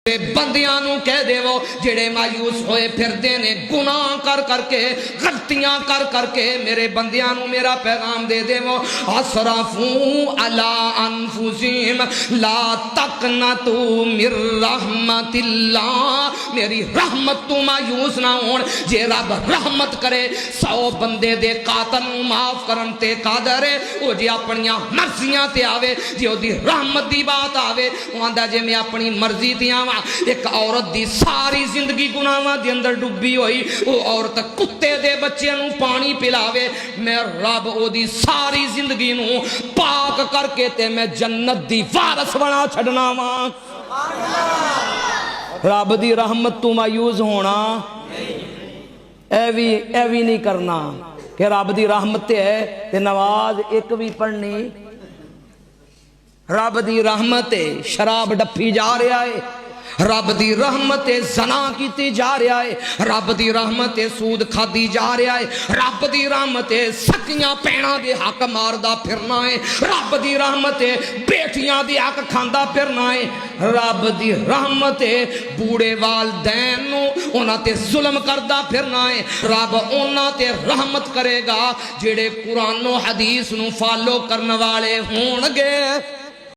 बंदियां नू कह देवो जेड़े मायूस होए फिरदे ने गुनाह कर करके गलतियां कर करके मेरे बंदियां नू मेरा पैगाम दे देवो असरफू अला अनफुसिहिम ला तकनतू मिर रहमतिल्लाह। मेरी रहमत तू मायूस ना होन। जे रब रहमत करे 100 बंदे दे कातल नू माफ करन ते कादर है। ओ जे अपनियां मर्जियां ते आवे जे ओदी रहमत दी बात आवे ओ आंदा जे मैं अपनी मर्जी ते आवां। एक औरत दी सारी जिंदगी गुनाहां दे अंदर डुबी हुई वो औरत कुत्ते दे बच्चे नू पानी पिलावे मैं रब ओदी सारी जिंदगी नू पाक करके ते मैं जन्नत दी वारस बना छड़ना वा। रब दी रहमत तू मायूस होना ए भी नहीं करना कि रब दी रहमत है ते नमाज एक भी पढ़नी। रब दी रहमत है शराब डफी जा रहा है। रब दी रहमत जना की जा रहा है। रब दी रहमत सूद खादी जा रहा है। रब दी रहमत सकियां भैणां दे हक मारदा फिरना है। रब दी रहमत बेटियां दे हक खांदा फिरना है। रब दी रहमत बूढ़े वालदैन नू उन्हां ते जुल्म करदा फिरना है। रब उन्हां ते रहमत करेगा जेड़े कुरान हदीस नू फॉलो करन वाले होणगे।